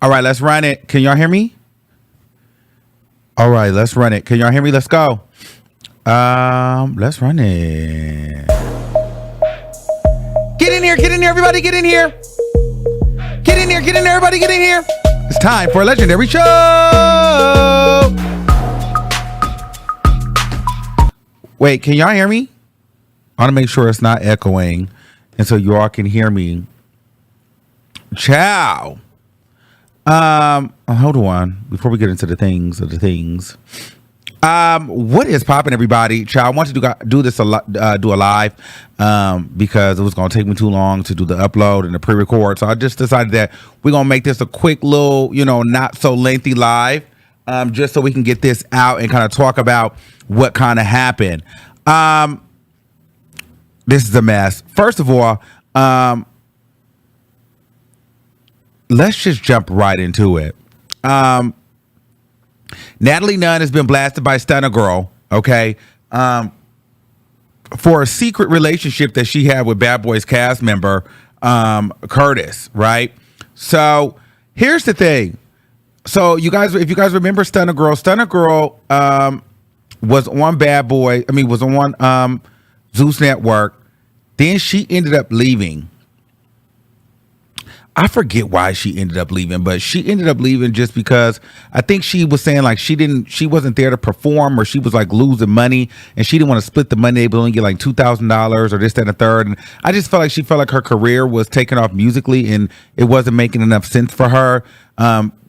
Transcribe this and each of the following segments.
All right, let's run it. Can y'all hear me? All right, let's run it. Can y'all hear me? Let's go. Let's run it. Get in here, everybody, get in here. Get in here, everybody, get in here. It's time for a legendary show. Wait, can y'all hear me? I want to make sure it's not echoing, and so you all can hear me. Ciao. Hold on. Before we get into the things. What is popping, everybody? Ciao. I want to do this do a live, because it was going to take me too long to do the upload and the pre-record. So I just decided that we're going to make this a quick little, not so lengthy live, just so we can get this out and kind of talk about what kind of happened. This is a mess. First of all, let's just jump right into it. Natalie Nunn has been blasted by Stunna Girl, okay, for a secret relationship that she had with Bad Boys cast member Curtis, right? So here's the thing. So if you guys remember Stunna Girl was on was on Zeus Network. Then she ended up leaving. I forget why she ended up leaving, but she ended up leaving just because I think she was saying like she wasn't there to perform, or she was like losing money and she didn't want to split the money. They would only get like $2,000 or this, that, and the third. And I just felt like her career was taking off musically and it wasn't making enough sense for her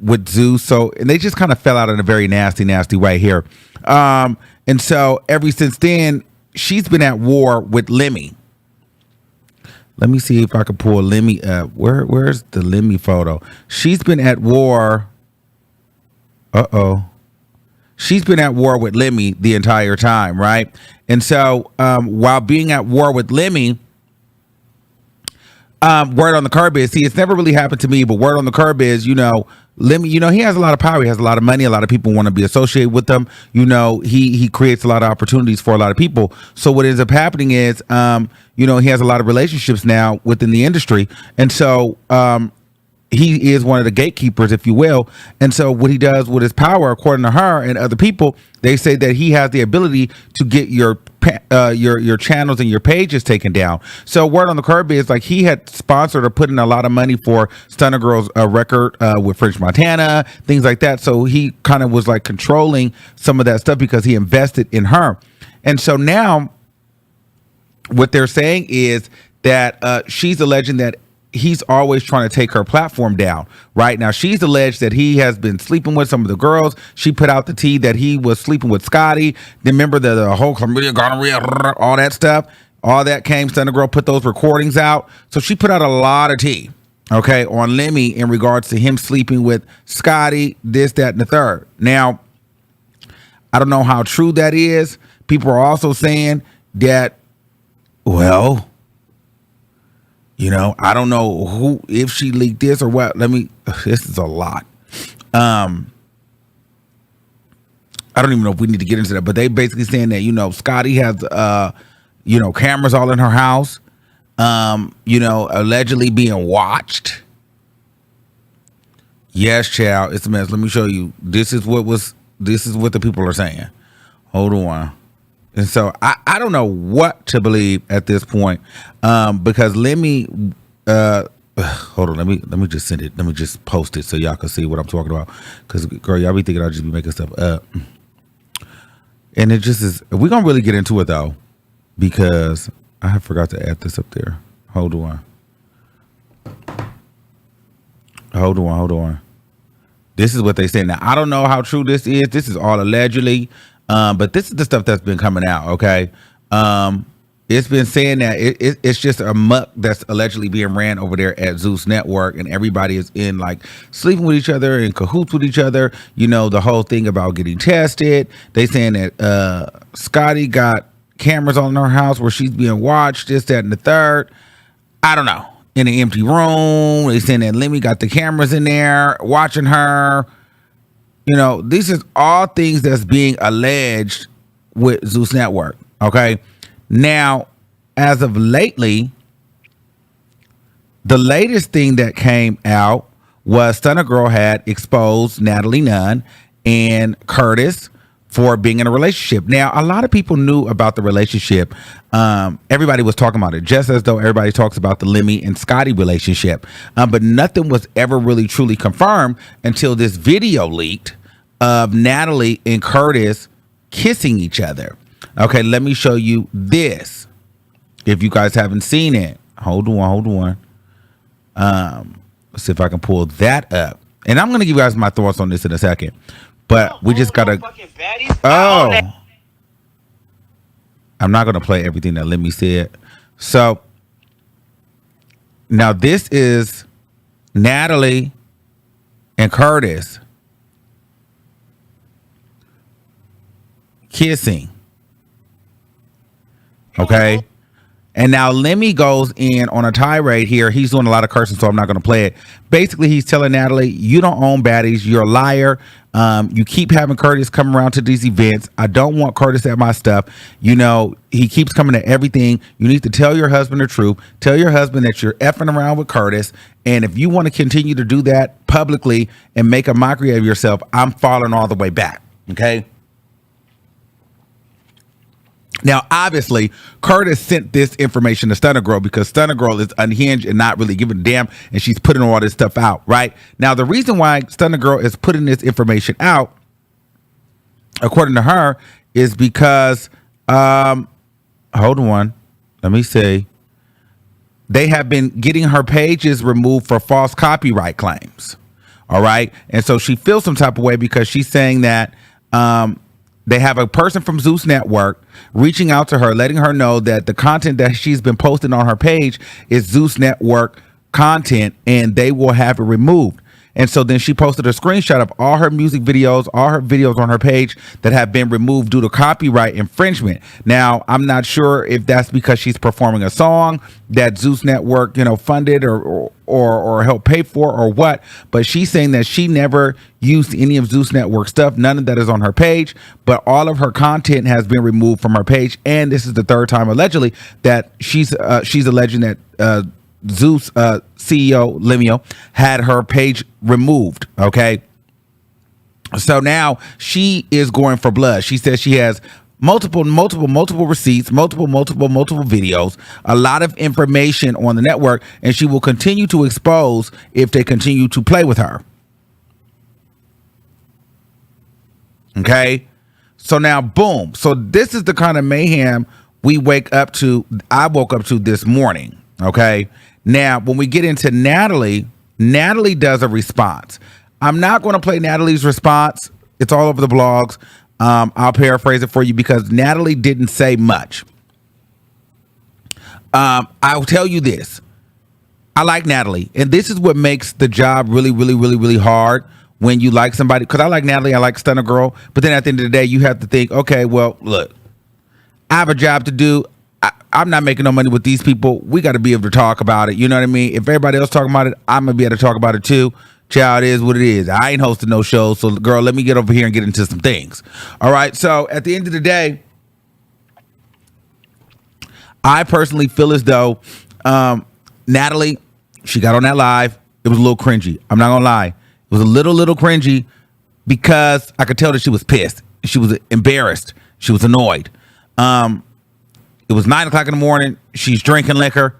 with Zeus. And they just kind of fell out in a very nasty, nasty way here. And so ever since then, she's been at war with Lemie. Let me see if I can pull Lemie up. Where's the Lemie photo? She's been at war. She's been at war with Lemie the entire time, right? And so while being at war with Lemie, word on the curb is, it's never really happened to me, but word on the curb is, Lemie, he has a lot of power. He has a lot of money. A lot of people want to be associated with him. He creates a lot of opportunities for a lot of people. So what ends up happening is, he has a lot of relationships now within the industry. And so he is one of the gatekeepers, if you will. And so what he does with his power, according to her and other people, they say that he has the ability to get your channels and your pages taken down. So word on the curb is like he had sponsored or put in a lot of money for Stunna Girl's record with French Montana, things like that. So he kind of was like controlling some of that stuff because he invested in her. And so now what they're saying is that she's alleging that he's always trying to take her platform down. Right now, she's alleged that he has been sleeping with some of the girls. She put out the tea that he was sleeping with Scotty. Remember the whole chlamydia, gonorrhea, all that stuff. All that came. Stunna Girl put those recordings out. So she put out a lot of tea, okay, on Lemie in regards to him sleeping with Scotty, this, that, and the third. Now, I don't know how true that is. People are also saying that, well, I don't know if she leaked this or what. This is a lot. I don't even know if we need to get into that, but they basically saying that, Scotty has, cameras all in her house, allegedly being watched. Yes, child, it's a mess. Let me show you. This is what the people are saying. Hold on. And so I don't know what to believe at this point, because Lemie, hold on, let me just send it. Let me just post it so y'all can see what I'm talking about. Because girl, y'all be thinking I'll just be making stuff up, and it just is. We're gonna really get into it though, because I forgot to add this up there. Hold on. This is what they say now. I don't know how true this is. This is all allegedly. But this is the stuff that's been coming out, okay? It's been saying that it's just a muck that's allegedly being ran over there at Zeus Network, and everybody is in like sleeping with each other and cahoots with each other. The whole thing about getting tested. They saying that Scotty got cameras on her house where she's being watched, this, that, and the third. I don't know. In an empty room. They saying that Lemie got the cameras in there watching her. This is all things that's being alleged with Zeus Network, okay? Now, as of lately, the latest thing that came out was Stunna Girl had exposed Natalie Nunn and Curtis for being in a relationship. Now, a lot of people knew about the relationship. Everybody was talking about it, just as though everybody talks about the Lemie and Scotty relationship. But nothing was ever really truly confirmed until this video leaked of Natalie and Curtis kissing each other. Okay, let me show you this. If you guys haven't seen it, hold on. Let's see if I can pull that up. And I'm going to give you guys my thoughts on this in a second. But we just gotta. Oh, I'm not gonna play everything that Lemie said. So now this is Natalie and Curtis kissing. Okay. And now Lemie goes in on a tirade here. He's doing a lot of cursing, so I'm not going to play it. Basically, he's telling Natalie, you don't own Baddies. You're a liar. You keep having Curtis come around to these events. I don't want Curtis at my stuff. You know, he keeps coming to everything. You need to tell your husband the truth. Tell your husband that you're effing around with Curtis. And if you want to continue to do that publicly and make a mockery of yourself, I'm falling all the way back. Okay? Now, obviously, Curtis sent this information to Stunna Girl because Stunna Girl is unhinged and not really giving a damn, and she's putting all this stuff out, right? Now, the reason why Stunna Girl is putting this information out, according to her, is because, hold on, let me see. They have been getting her pages removed for false copyright claims, all right? And so she feels some type of way because she's saying that, they have a person from Zeus Network reaching out to her, letting her know that the content that she's been posting on her page is Zeus Network content, and they will have it removed. And so then she posted a screenshot of all her music videos, all her videos on her page that have been removed due to copyright infringement. Now, I'm not sure if that's because she's performing a song that Zeus Network, funded or helped pay for or what, but she's saying that she never used any of Zeus Network stuff. None of that is on her page, but all of her content has been removed from her page. And this is the third time allegedly that she's alleging that Zeus CEO Lemie had her page removed. Okay, so now she is going for blood. She says she has multiple receipts, multiple videos, a lot of information on the network, and she will continue to expose if they continue to play with her. Okay, so now boom. So this is the kind of mayhem I woke up to this morning. Okay. Now, when we get into Natalie does a response. I'm not going to play Natalie's response. It's all over the blogs. I'll paraphrase it for you because Natalie didn't say much. I'll tell you this. I like Natalie, and this is what makes the job really hard when you like somebody. Because I like Natalie, I like Stunna Girl, but then at the end of the day, you have to think, okay, well, look, I have a job to do. I'm not making no money with these people. We got to be able to talk about it. You know what I mean? If everybody else talking about it, I'm going to be able to talk about it too. Child, it is what it is. I ain't hosting no shows. So, girl, let me get over here and get into some things. All right. So, at the end of the day, I personally feel as though Natalie, she got on that live. It was a little cringy. I'm not going to lie. It was a little cringy because I could tell that she was pissed. She was embarrassed. She was annoyed. It was 9 o'clock in the morning. She's drinking liquor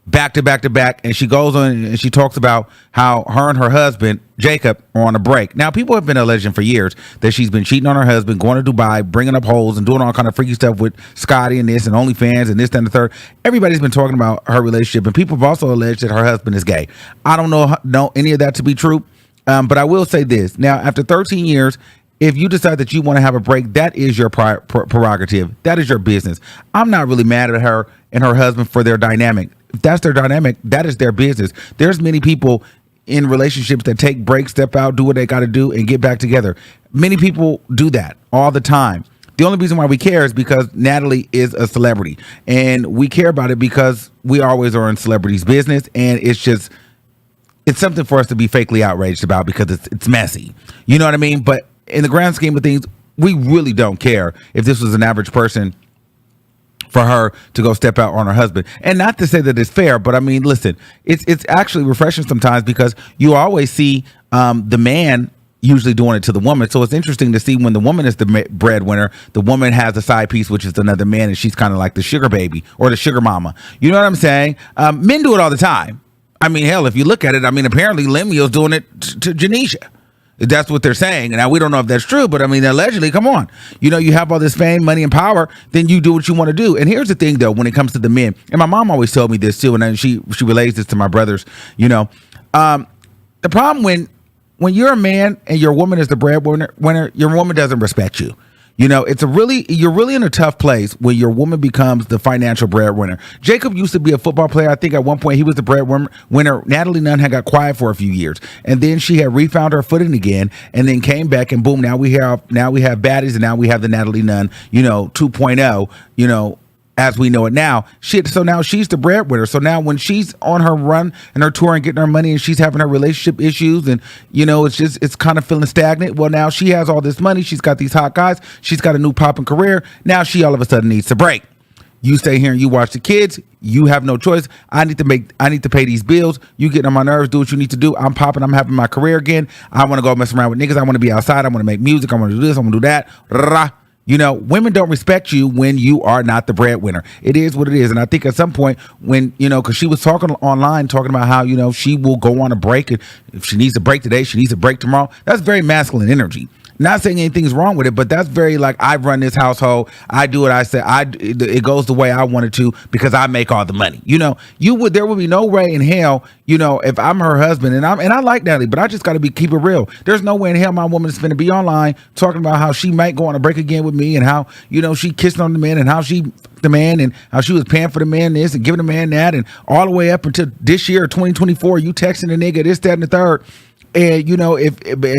back to back. And she goes on and she talks about how her and her husband, Jacob, are on a break. Now, people have been alleging for years that she's been cheating on her husband, going to Dubai, bringing up holes and doing all kind of freaky stuff with Scotty and this and OnlyFans and this, that, and the third. Everybody's been talking about her relationship, and people have also alleged that her husband is gay. I don't know any of that to be true, but I will say this. Now, after 13 years, if you decide that you want to have a break, that is your prerogative. That is your business. I'm not really mad at her and her husband for their dynamic. If that's their dynamic, that is their business. There's many people in relationships that take breaks, step out, do what they got to do, and get back together. Many people do that all the time. The only reason why we care is because Natalie is a celebrity, and we care about it because we always are in celebrities' business, and it's something for us to be fakely outraged about because it's messy. You know what I mean? But in the grand scheme of things, we really don't care if this was an average person for her to go step out on her husband. And not to say that it's fair, but I mean, listen, it's actually refreshing sometimes because you always see the man usually doing it to the woman. So it's interesting to see when the woman is the breadwinner, the woman has a side piece, which is another man, and she's kind of like the sugar baby or the sugar mama. You know what I'm saying? Men do it all the time. I mean, hell, if you look at it, I mean, apparently Lemie is doing it to Janisha. That's what they're saying. Now, we don't know if that's true, but I mean, allegedly, come on. You know, you have all this fame, money, and power, then you do what you want to do. And here's the thing, though, when it comes to the men, and my mom always told me this, too, and then she relays this to my brothers, you know. The problem when you're a man and your woman is the breadwinner, your woman doesn't respect you. You know, you're really in a tough place when your woman becomes the financial breadwinner. Jacob used to be a football player. I think at one point he was the breadwinner. Natalie Nunn had got quiet for a few years, and then she had refound her footing again, and then came back, and boom, now we have Baddies, and now we have the Natalie Nunn, 2.0, as we know it now. So now she's the breadwinner. So now when she's on her run and her tour and getting her money and she's having her relationship issues and, it's kind of feeling stagnant. Well, now she has all this money. She's got these hot guys. She's got a new popping career. Now she all of a sudden needs to break. You stay here and you watch the kids. You have no choice. I need to pay these bills. You get on my nerves. Do what you need to do. I'm popping. I'm having my career again. I want to go mess around with niggas. I want to be outside. I want to make music. I want to do this. I want to do that. Rah. Women don't respect you when you are not the breadwinner. It is what it is. And I think at some point when, because she was talking online, talking about how, she will go on a break. And if she needs a break today, she needs a break tomorrow. That's very masculine energy. Not saying anything's wrong with it, but that's very like, I run this household. I do what I say. It goes the way I want it to because I make all the money. There would be no way in hell, if I'm her husband and I like Natalie, but I just got to keep it real. There's no way in hell my woman is going to be online talking about how she might go on a break again with me and how, she kissed on the man and how she the man and how she was paying for the man this and giving the man that and all the way up until this year, 2024, you texting the nigga this, that, and the third. And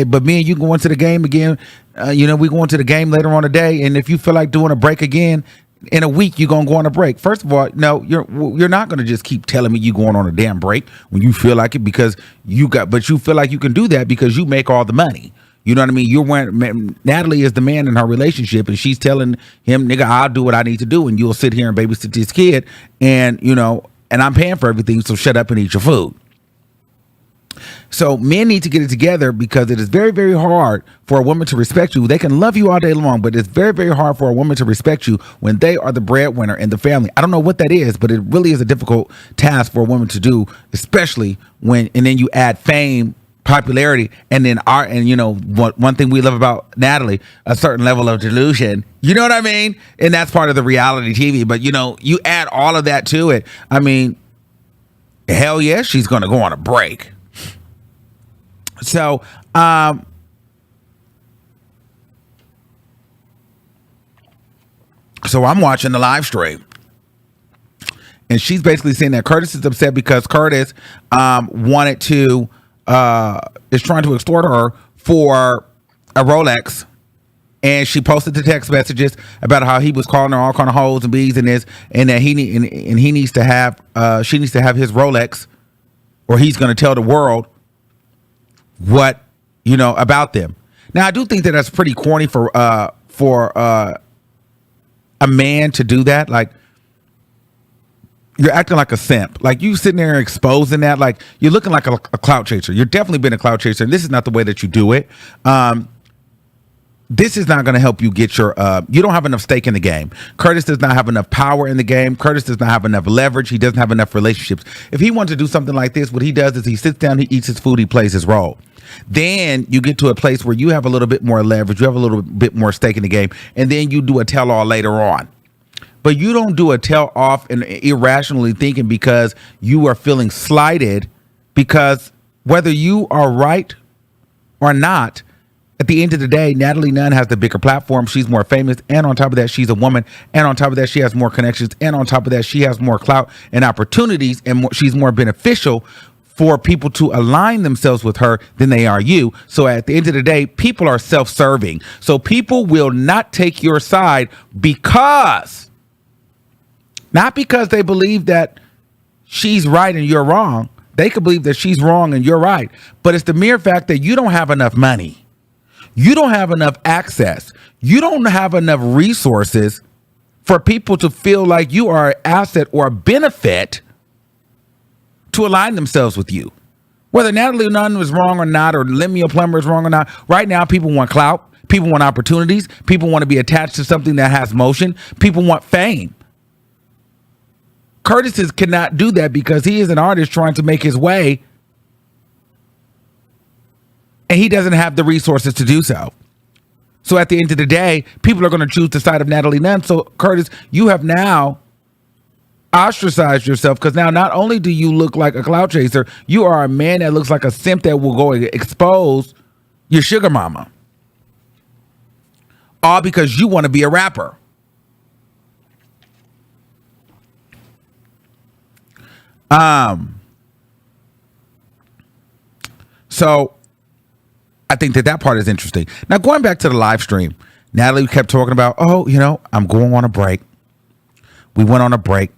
but me and you going to the game again, we going to the game later on today. And if you feel like doing a break again in a week, you're gonna go on a break. First of all, no, you're not gonna just keep telling me you going on a damn break when you feel like it because but you feel like you can do that because you make all the money. You know what I mean? Natalie is the man in her relationship, and she's telling him, "Nigga, I'll do what I need to do, and you'll sit here and babysit this kid, and and I'm paying for everything. So shut up and eat your food." So men need to get it together because it is very, very hard for a woman to respect you. They can love you all day long, but it's very, very hard for a woman to respect you when they are the breadwinner in the family. I don't know what that is, but it really is a difficult task for a woman to do, especially and then you add fame, popularity, and then one thing we love about Natalie, a certain level of delusion. You know what I mean? And that's part of the reality TV. But you add all of that to it. I mean, hell yeah, she's going to go on a break. So, I'm watching the live stream, and she's basically saying that Curtis is upset because Curtis wanted to is trying to extort her for a Rolex, and she posted the text messages about how he was calling her all kind of hoes and bees and this, and that he needs to have she needs to have his Rolex, or he's going to tell the world what about them. Now I do think that that's pretty corny for a man to do that. Like, you're acting like a simp. Like, you sitting there exposing that. Like, you're looking like a clout chaser. You're definitely been a clout chaser, and this is not the way that you do it. This is not going to help you get your you don't have enough stake in the game. Curtis does not have enough power in the game. Curtis does not have enough leverage. He doesn't have enough relationships. If he wants to do something like this, what he does is he sits down, he eats his food, he plays his role. Then you get to a place where you have a little bit more leverage, you have a little bit more stake in the game, and then you do a tell-all later on. But you don't do a tell-off and irrationally thinking because you are feeling slighted, because whether you are right or not, at the end of the day, Natalie Nunn has the bigger platform. She's more famous. And on top of that, she's a woman. And on top of that, she has more connections. And on top of that, she has more clout and opportunities. And she's more beneficial for people to align themselves with her than they are you. So at the end of the day, people are self-serving. So people will not take your side not because they believe that she's right and you're wrong. They could believe that she's wrong and you're right. But it's the mere fact that you don't have enough money. You don't have enough access. You don't have enough resources for people to feel like you are an asset or a benefit to align themselves with you. Whether Natalie Nunn was wrong or not, or Lemie Plumber is wrong or not, right now people want clout. People want opportunities. People want to be attached to something that has motion. People want fame. Curtis cannot do that because he is an artist trying to make his way, and he doesn't have the resources to do so. So at the end of the day, people are going to choose the side of Natalie Nunn. So Curtis, you have now ostracized yourself, because now not only do you look like a clout chaser, you are a man that looks like a simp that will go and expose your sugar mama. All because you want to be a rapper. So I think that part is interesting. Now, going back to the live stream, Natalie kept talking about, I'm going on a break. We went on a break.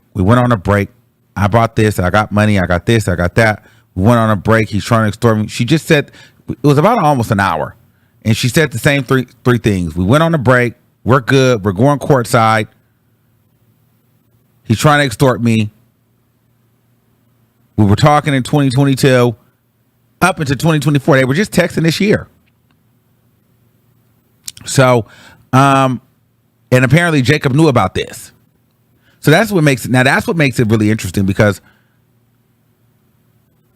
I bought this. I got money. I got this. I got that. We went on a break. He's trying to extort me. She just said, it was about almost an hour. And she said the same three things. We went on a break. We're good. We're going courtside. He's trying to extort me. We were talking in 2022 up into 2024. They were just texting this year. So, and apparently Jacob knew about this. So that's what makes it really interesting, because,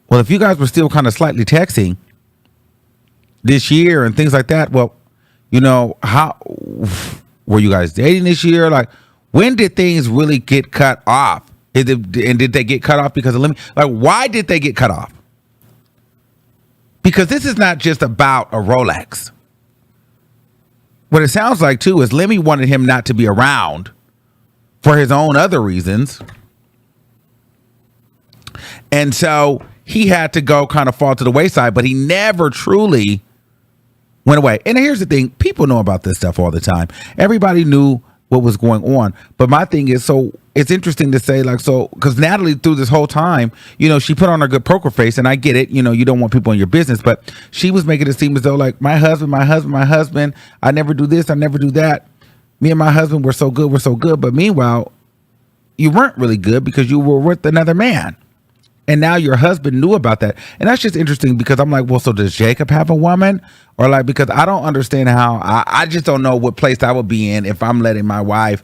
well, if you guys were still kind of slightly texting this year and things like that, well, how were you guys dating this year? Like, when did things really get cut off? And did they get cut off because of Lemie? Like, why did they get cut off? Because this is not just about a Rolex. What it sounds like, too, is Lemie wanted him not to be around for his own other reasons. And so he had to go kind of fall to the wayside, but he never truly went away. And here's the thing. People know about this stuff all the time. Everybody knew what was going on. But my thing is, so it's interesting to say, like, so, because Natalie through this whole time, she put on her good poker face, and I get it, you don't want people in your business, but she was making it seem as though, like, my husband, I never do this, I never do that. Me and my husband, we're so good. But meanwhile, you weren't really good because you were with another man. And now your husband knew about that. And that's just interesting, because I'm like, well, so does Jacob have a woman? Or like, because I don't understand how, I just don't know what place I would be in if I'm letting my wife,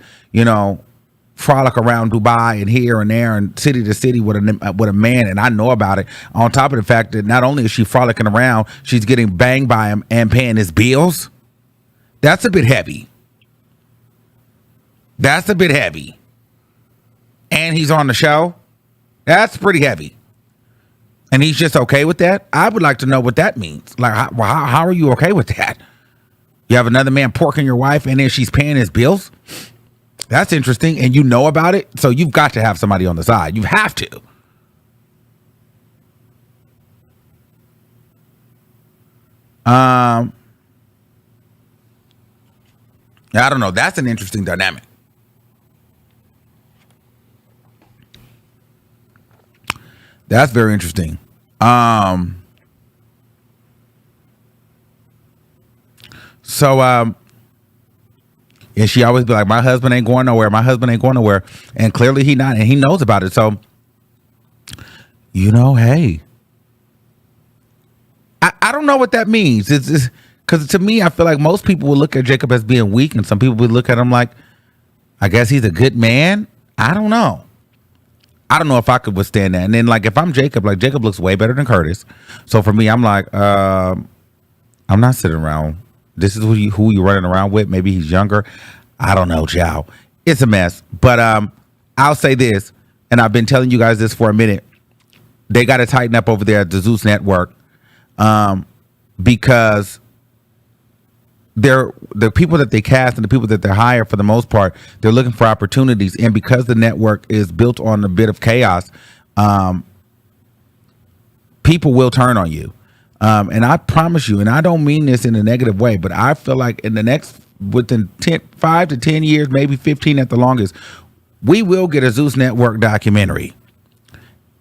frolic around Dubai and here and there and city to city with a man, and I know about it. On top of the fact that not only is she frolicking around, she's getting banged by him and paying his bills. That's a bit heavy. And he's on the show. That's pretty heavy. And he's just okay with that? I would like to know what that means. Like, how are you okay with that? You have another man porking your wife, and then she's paying his bills? That's interesting. And you know about it? So you've got to have somebody on the side. You have to. I don't know. That's an interesting dynamic. That's very interesting. And she always be like, my husband ain't going nowhere. And clearly he not, and he knows about it. So, hey, I don't know what that means. It's because to me, I feel like most people will look at Jacob as being weak, and some people would look at him like, I guess he's a good man. I don't know if I could withstand that. And then, like, if I'm Jacob, like, Jacob looks way better than Curtis. So for me, I'm like, I'm not sitting around. This is who you're running around with. Maybe he's younger. I don't know, Chow. It's a mess. But I'll say this, and I've been telling you guys this for a minute. They got to tighten up over there at the Zeus Network, because the people that they cast and the people that they hire, for the most part, they're looking for opportunities. And because the network is built on a bit of chaos, people will turn on you. And I promise you, and I don't mean this in a negative way, but I feel like in the next, within 5 to 10 years, maybe 15 at the longest, we will get a Zeus Network documentary.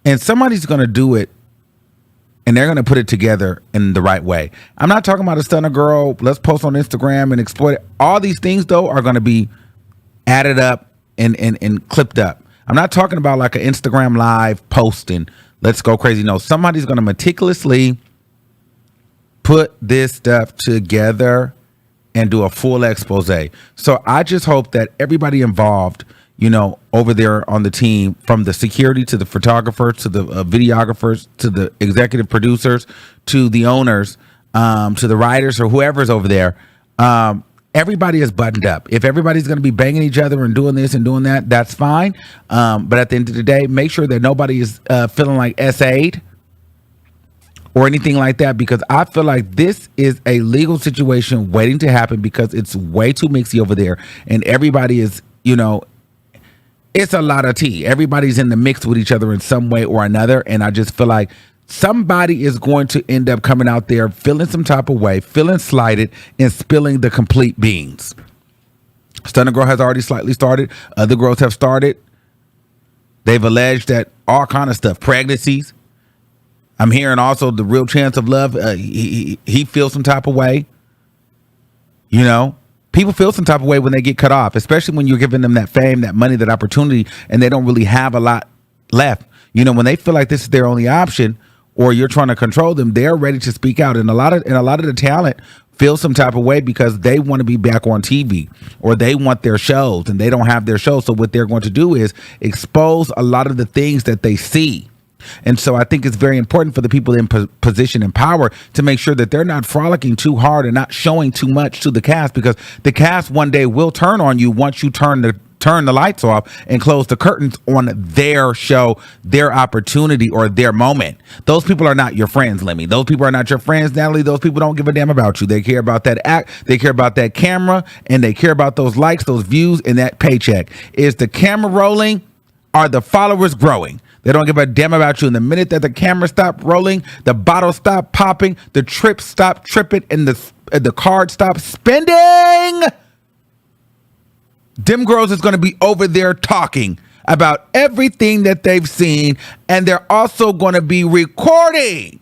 And somebody's going to do it, and they're going to put it together in the right way. I'm not talking about a Stunna Girl, let's post on Instagram and exploit it. All these things, though, are going to be added up and clipped up. I'm not talking about like an Instagram live post and let's go crazy. No, somebody's going to meticulously put this stuff together and do a full expose. So I just hope that everybody involved, over there on the team, from the security to the photographers to the videographers to the executive producers to the owners, to the writers or whoever's over there, everybody is buttoned up. If everybody's going to be banging each other and doing this and doing that, that's fine. But at the end of the day, make sure that nobody is feeling like SA'd or anything like that, because I feel like this is a legal situation waiting to happen because it's way too mixy over there. And everybody is, it's a lot of tea. Everybody's in the mix with each other in some way or another. And I just feel like somebody is going to end up coming out there feeling some type of way, feeling slighted, and spilling the complete beans. Stunna Girl has already slightly started. Other girls have started. They've alleged that all kind of stuff, pregnancies. I'm hearing also the real chance of love. He feels some type of way. People feel some type of way when they get cut off, especially when you're giving them that fame, that money, that opportunity, and they don't really have a lot left. When they feel like this is their only option, or you're trying to control them, they're ready to speak out. And a lot of the talent feels some type of way because they want to be back on TV, or they want their shows and they don't have their shows. So what they're going to do is expose a lot of the things that they see. And so I think it's very important for the people in position and power to make sure that they're not frolicking too hard and not showing too much to the cast, because the cast one day will turn on you once you turn the lights off and close the curtains on their show, their opportunity, or their moment. Those people are not your friends, Lemie. Those people are not your friends, Natalie. Those people don't give a damn about you. They care about that act, they care about that camera, and they care about those likes, those views, and that paycheck. Is the camera rolling? Are the followers growing? They don't give a damn about you. And the minute that the camera stopped rolling, the bottle stopped popping, the trip stopped tripping, and the card stopped spending, them girls is going to be over there talking about everything that they've seen, and they're also going to be recording.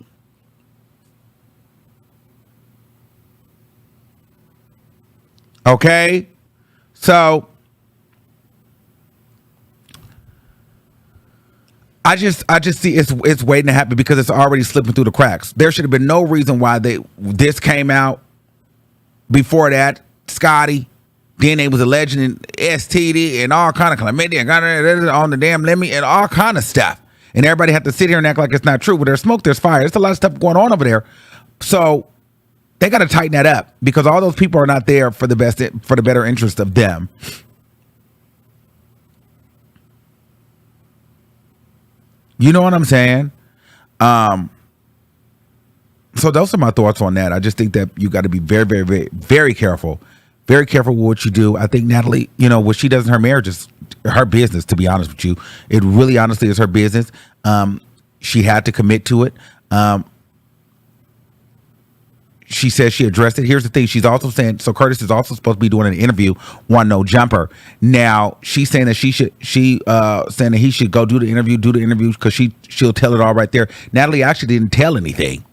Okay? So I just see it's waiting to happen because it's already slipping through the cracks. There should have been no reason why this came out before that. Scotty, then they was alleging STD and all kind of chlamydia on the damn Lemie and all kind of stuff. And everybody had to sit here and act like it's not true. But there's smoke, there's fire. There's a lot of stuff going on over there. So they got to tighten that up because all those people are not there for the better interest of them. You know what I'm saying? So those are my thoughts on that. I just think that you got to be very, very, very, very careful. Very careful with what you do. I think Natalie, what she does in her marriage is her business, to be honest with you. It really honestly is her business. She had to commit to it. She says she addressed it. Here's the thing. She's also saying, so Curtis is also supposed to be doing an interview on No Jumper. Now, she's saying that saying that he should go do the interview because she'll tell it all right there. Natalie actually didn't tell anything.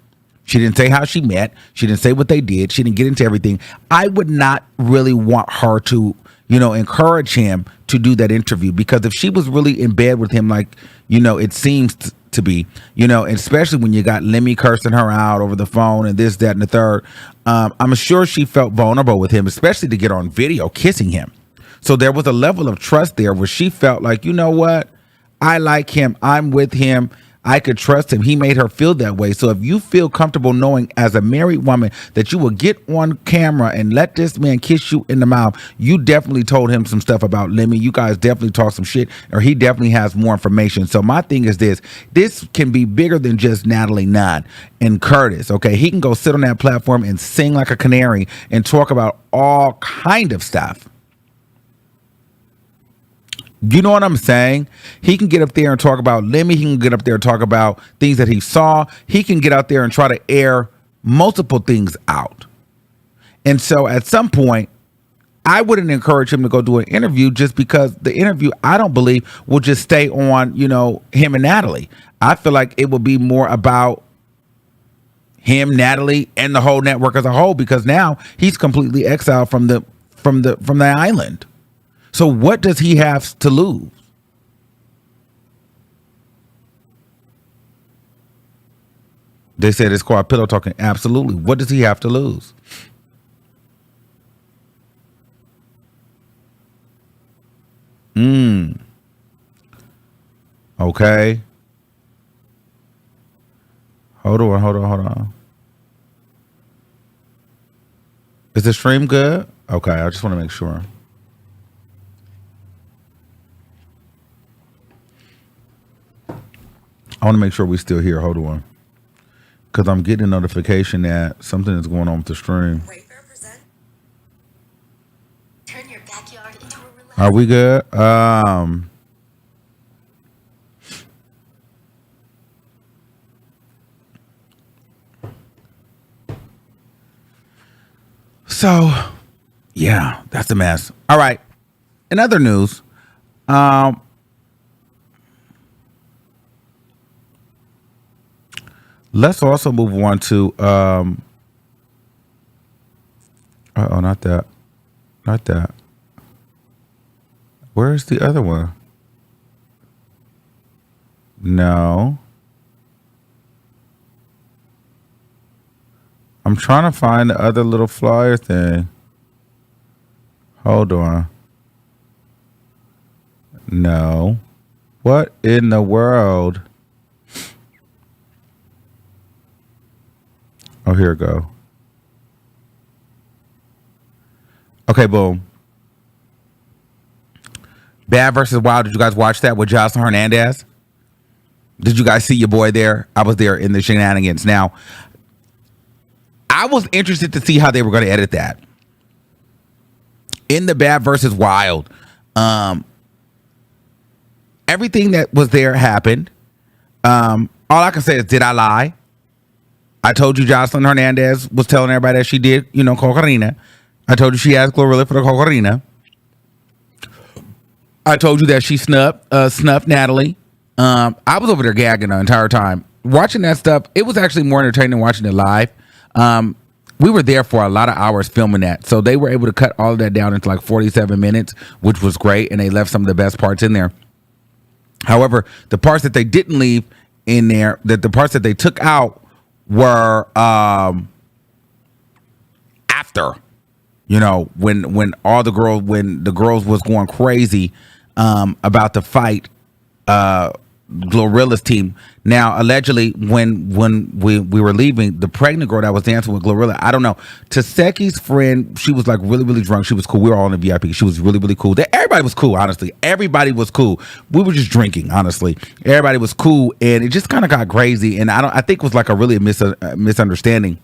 She didn't say how she met. She didn't say what they did. She didn't get into everything. I would not really want her to, encourage him to do that interview, because if she was really in bed with him, like, it seems to be, especially when you got Lemie cursing her out over the phone and this, that, and the third, I'm sure she felt vulnerable with him, especially to get on video kissing him. So there was a level of trust there where she felt like, you know what? I like him. I'm with him. I could trust him. He made her feel that way. So if you feel comfortable knowing as a married woman that you will get on camera and let this man kiss you in the mouth, you definitely told him some stuff about Lemie. You guys definitely talked some shit, or he definitely has more information. So my thing is this can be bigger than just Natalie Nunn and Curtis. Okay, he can go sit on that platform and sing like a canary and talk about all kind of stuff. You know what I'm saying? He can get up there and talk about Lemie. He can get up there and talk about things that he saw. He can get out there and try to air multiple things out. And so at some point, I wouldn't encourage him to go do an interview, just because the interview, I don't believe, will just stay on, him and Natalie. I feel like it will be more about him, Natalie, and the whole network as a whole, because now he's completely exiled from the island. So what does he have to lose? They said it's called pillow talking. Absolutely. What does he have to lose? Okay. Hold on. Is the stream good? Okay, I just want to make sure. I want to make sure we're still here. Hold on. Because I'm getting a notification that something is going on with the stream. Turn your backyard into a Are we good? So, yeah, that's a mess. All right. In other news, let's also move on to not that. Where's the other one? No. I'm trying to find the other little flyer thing. Hold on. No. What in the world? Oh, here we go. Okay, boom. Bad versus Wild. Did you guys watch that with Jocelyn Hernandez? Did you guys see your boy there? I was there in the shenanigans. Now, I was interested to see how they were going to edit that. In the Bad versus Wild, everything that was there happened. All I can say is, did I lie? I told you Jocelyn Hernandez was telling everybody that she did, cocarina. I told you she asked Glorilla for the cocarina. I told you that she snuffed Natalie. I was over there gagging the entire time. Watching that stuff, it was actually more entertaining than watching it live. We were there for a lot of hours filming that. So they were able to cut all of that down into like 47 minutes, which was great. And they left some of the best parts in there. However, the parts that they didn't leave in there, the parts that they took out were after, when the girls was going crazy about the fight, Glorilla's team. Now, allegedly, when we were leaving, the pregnant girl that was dancing with Glorilla, I don't know. Taseki's friend, she was like really, really drunk. She was cool. We were all in the VIP. She was really, really cool. Everybody was cool, honestly. Everybody was cool. We were just drinking, honestly. Everybody was cool, and it just kind of got crazy. And I think it was like a really misunderstanding.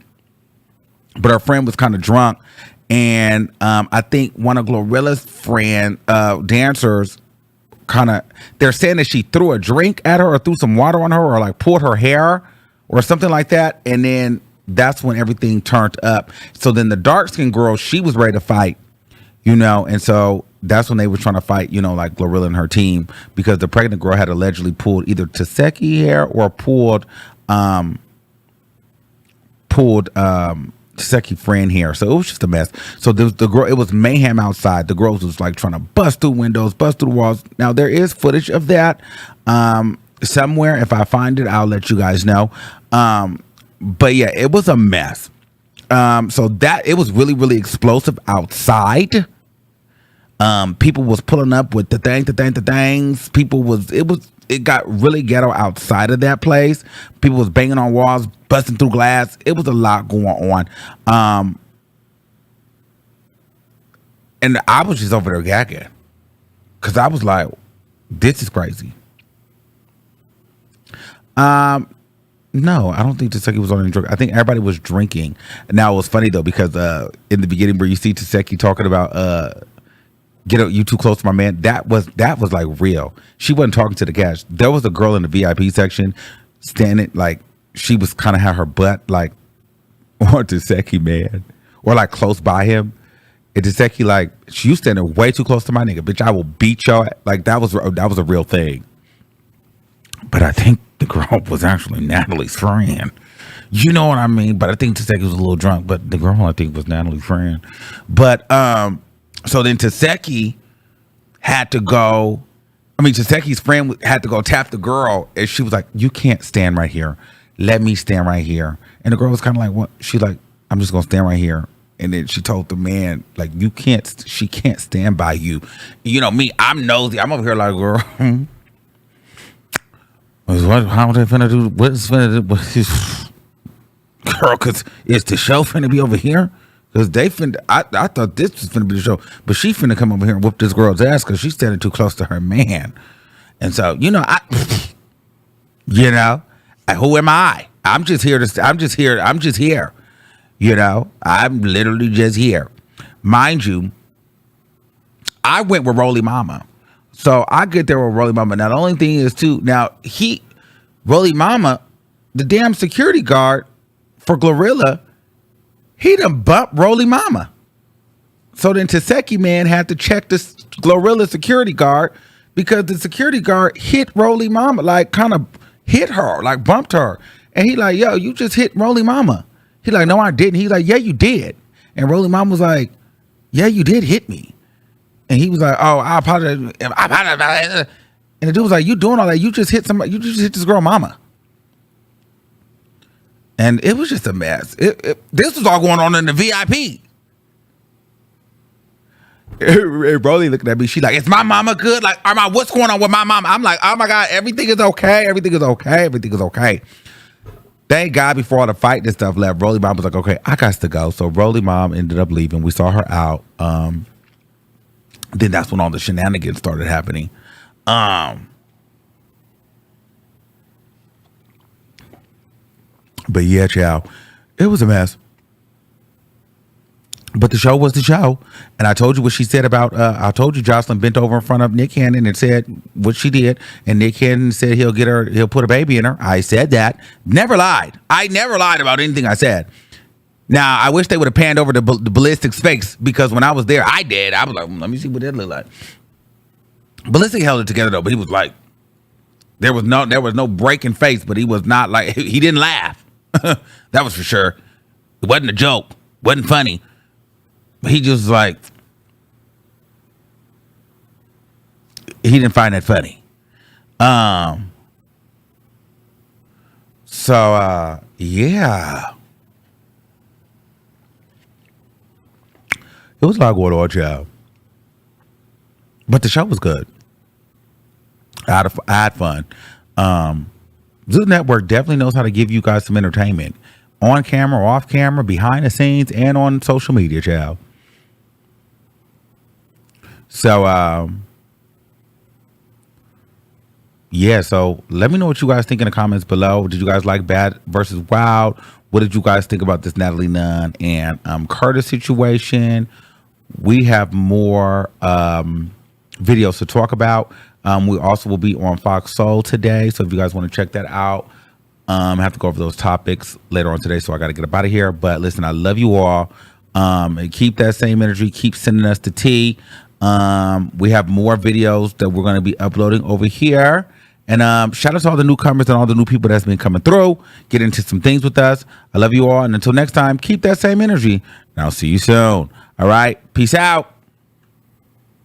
But our friend was kind of drunk, and I think one of Glorilla's friend dancers, they're saying that she threw a drink at her or threw some water on her or like pulled her hair or something like that. And then that's when everything turned up. So then the dark-skinned girl, she was ready to fight, and so that's when they were trying to fight, like Glorilla and her team, because the pregnant girl had allegedly pulled either Taseki hair or pulled Taseki friend here. So it was just a mess. So there was the girl, it was mayhem outside. The girls was like trying to bust through windows, bust through the walls. Now there is footage of that somewhere. If I find it, I'll let you guys know. But yeah, it was a mess. So that it was really, really explosive outside. People was pulling up with the things. It got really ghetto outside of that place. People was banging on walls, busting through glass. It was a lot going on. And I was just over there gagging. Because I was like, this is crazy. No, I don't think Taseki was on any drug. I think everybody was drinking. Now, it was funny, though, because in the beginning where you see Taseki talking about... Get up, you too close to my man. That was like real. She wasn't talking to the guys. There was a girl in the VIP section standing like she was kind of had her butt like on Taseki, man, or like close by him. And Taseki like, you standing way too close to my nigga, bitch. I will beat y'all. Like that was a real thing. But I think the girl was actually Natalie's friend. You know what I mean? But I think Taseki was a little drunk. But the girl I think was Natalie's friend. But so then Taseki had to go. I mean, Chiseki's friend had to go tap the girl, and she was like, "You can't stand right here. Let me stand right here." And the girl was kind of like, "What?" She's like, "I'm just gonna stand right here." And then she told the man, like, "You can't. She can't stand by you." You know me. I'm nosy. I'm over here like, "Girl, how they finna do? What's finna do?" Girl, cause is the show finna be over here? Cause they finna. I thought this was finna be the show, but she finna come over here and whoop this girl's ass because she's standing too close to her man. And so, you know, who am I? I'm just here. You know, I'm literally just here. Mind you, I went with Rolly Mama. So I get there with Rolly Mama. Now, the only thing is, too, Rolly Mama, the damn security guard for Glorilla, he done bumped Rolly Mama. So then Taseki man had to check this Glorilla security guard because the security guard hit Rolly Mama, like kind of hit her, like bumped her. And he like, "Yo, you just hit Rolly Mama." He like, "No, I didn't." He's like, "Yeah, you did." And Rolly Mama was like, "Yeah, you did hit me." And he was like, "Oh, I apologize. And the dude was like, "You doing all that? You just hit somebody. You just hit this girl mama." And it was just a mess. This was all going on in the VIP. Rolly looking at me. She like, "Is my mama good? Like, Armon, what's going on with my mama?" I'm like, "Oh my God, everything is okay. Everything is okay. Everything is okay." Thank God before all the fight and stuff left, Rolly Mom was like, "Okay, I got to go." So Rolly Mom ended up leaving. We saw her out. Then that's when all the shenanigans started happening. But yeah, child, it was a mess. But the show was the show. And I told you what she said about, I told you Jocelyn bent over in front of Nick Cannon and said what she did. And Nick Cannon said he'll put a baby in her. I said that. Never lied. I never lied about anything I said. Now, I wish they would have panned over the ballistic space because when I was there, I did. I was like, let me see what that looked like. Ballistic held it together though, but he was like, there was no breaking face, but he was not like, he didn't laugh. That was for sure. It wasn't a joke. Wasn't funny. He just like, he didn't find that funny. Yeah. It was a lot going on, child. But the show was good. I had fun. Zeus Network definitely knows how to give you guys some entertainment. On camera, off camera, behind the scenes, and on social media, child. So, yeah, so let me know what you guys think in the comments below. Did you guys like Bad versus Wild? What did you guys think about this Natalie Nunn and Curtis situation? We have more videos to talk about. We also will be on Fox Soul today. So if you guys want to check that out, I have to go over those topics later on today. So I got to get up out of here. But listen, I love you all. And keep that same energy. Keep sending us the tea. We have more videos that we're going to be uploading over here. And shout out to all the newcomers and all the new people that's been coming through. Get into some things with us. I love you all. And until next time, keep that same energy. And I'll see you soon. All right. Peace out.